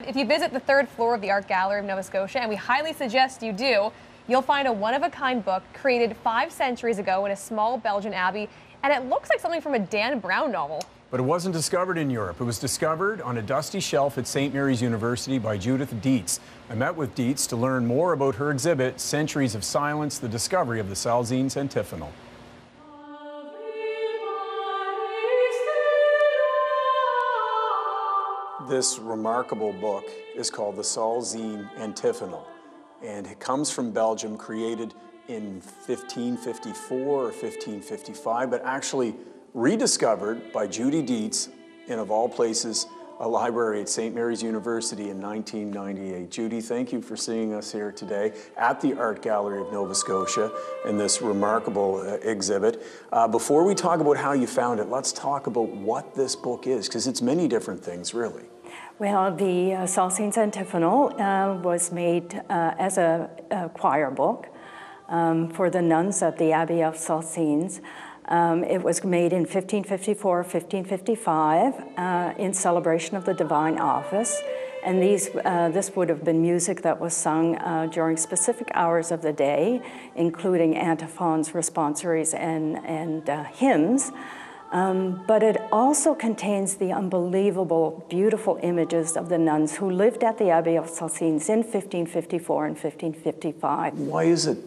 If you visit the third floor of the Art Gallery of Nova Scotia, and we highly suggest you do, you'll find a one-of-a-kind book created 5 centuries ago in a small Belgian abbey, and it looks like something from a Dan Brown novel. But it wasn't discovered in Europe. It was discovered on a dusty shelf at St. Mary's University by Judith Dietz. I met with Dietz to learn more about her exhibit, Centuries of Silence, the discovery of the Salzine's antiphonal. This remarkable book is called the Salzine Antiphonal, and it comes from Belgium, created in 1554 or 1555, but actually rediscovered by Judy Dietz in, of all places, a library at St. Mary's University in 1998. Judy, thank you for seeing us here today at the Art Gallery of Nova Scotia in this remarkable exhibit. Before we talk about how you found it, let's talk about what this book is, because it's many different things, really. Well, the Salzine's Antiphonal was made as a choir book for the nuns at the Abbey of Salzines. It was made in 1554, 1555 in celebration of the Divine Office. And this would have been music that was sung during specific hours of the day, including antiphons, responsories, and hymns. But it also contains the unbelievable, beautiful images of the nuns who lived at the Abbey of Salzines in 1554 and 1555. Why is it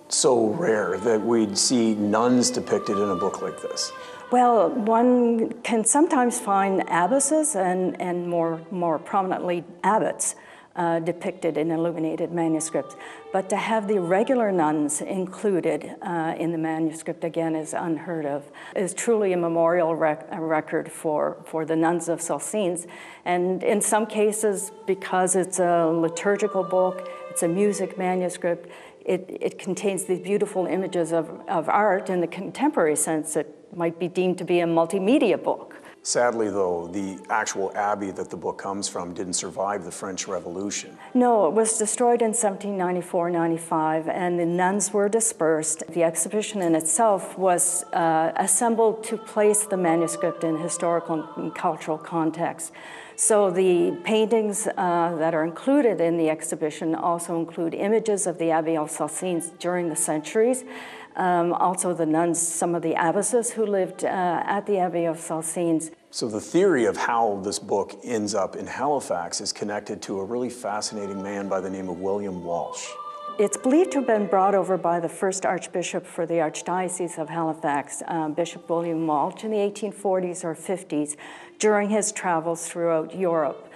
so rare that we'd see nuns depicted in a book like this? Well, one can sometimes find abbesses and more prominently abbots depicted in illuminated manuscripts. But to have the regular nuns included in the manuscript, again, is unheard of. It's truly a memorial record for the nuns of Salzines. And in some cases, because it's a liturgical book, it's a music manuscript, it contains these beautiful images of art. In the contemporary sense, it might be deemed to be a multimedia book. Sadly, though, the actual abbey that the book comes from didn't survive the French Revolution. No, it was destroyed in 1794-95, and the nuns were dispersed. The exhibition in itself was assembled to place the manuscript in historical and cultural context. So the paintings that are included in the exhibition also include images of the Abbey of Salzines during the centuries. Also the nuns, some of the abbesses who lived at the Abbey of Salzines. So the theory of how this book ends up in Halifax is connected to a really fascinating man by the name of William Walsh. It's believed to have been brought over by the first Archbishop for the Archdiocese of Halifax, Bishop William Walsh, in the 1840s or 50s during his travels throughout Europe.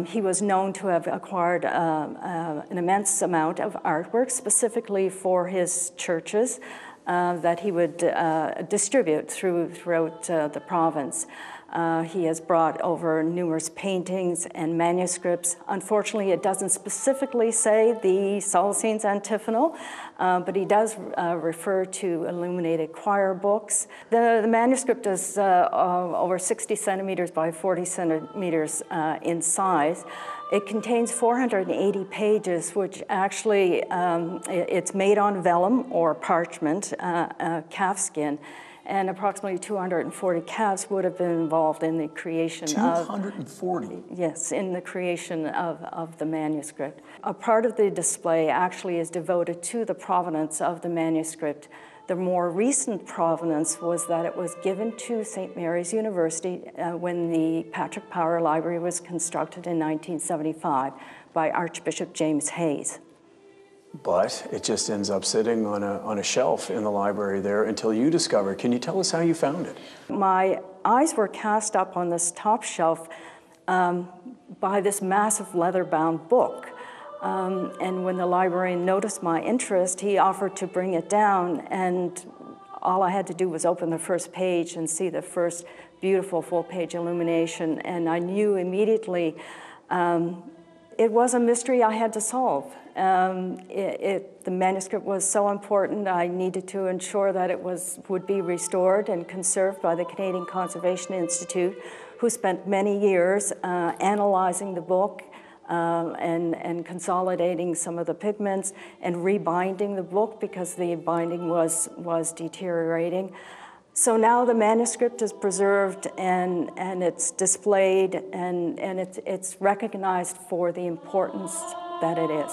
He was known to have acquired an immense amount of artwork, specifically for his churches, that he would distribute throughout the province. He has brought over numerous paintings and manuscripts. Unfortunately, it doesn't specifically say the Salzine's Antiphonal, but he does refer to illuminated choir books. The manuscript is over 60 centimeters by 40 centimeters in size. It contains 480 pages, which actually, it's made on vellum or parchment, calfskin, and approximately 240 calves would have been involved in the creation of... 240? Yes, in the creation of the manuscript. A part of the display actually is devoted to the provenance of the manuscript. The more recent provenance was that it was given to St. Mary's University when the Patrick Power Library was constructed in 1975 by Archbishop James Hayes. But it just ends up sitting on a shelf in the library there until you discover it. Can you tell us how you found it? My eyes were cast up on this top shelf by this massive leather-bound book. And when the librarian noticed my interest, he offered to bring it down, and all I had to do was open the first page and see the first beautiful full-page illumination, and I knew immediately it was a mystery I had to solve. The manuscript was so important, I needed to ensure that it would be restored and conserved by the Canadian Conservation Institute, who spent many years analyzing the book and consolidating some of the pigments and rebinding the book because the binding was deteriorating. So now the manuscript is preserved and it's displayed and it's recognized for the importance that it is.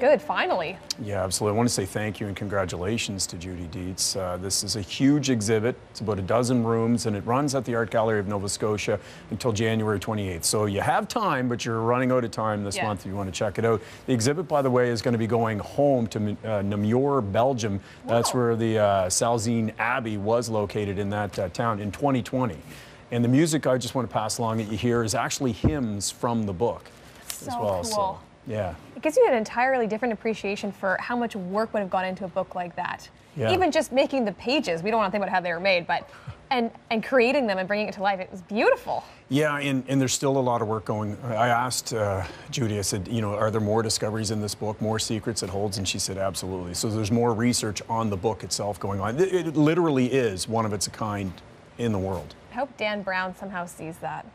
Good, finally. Yeah, absolutely. I want to say thank you and congratulations to Judy Dietz. This is a huge exhibit. It's about a dozen rooms, and it runs at the Art Gallery of Nova Scotia until January 28th. So you have time, but you're running out of time this month if you want to check it out. The exhibit, by the way, is going to be going home to Namur, Belgium. That's where the Salzine Abbey was located in that town in 2020. And the music I just want to pass along that you hear is actually hymns from the book as well. Cool. So, yeah. It gives you an entirely different appreciation for how much work would have gone into a book like that. Yeah. Even just making the pages, we don't want to think about how they were made, but and creating them and bringing it to life, it was beautiful. Yeah, and there's still a lot of work going. I asked Judy, I said, you know, are there more discoveries in this book, more secrets it holds? And she said, absolutely. So there's more research on the book itself going on. It literally is one of its kind in the world. I hope Dan Brown somehow sees that.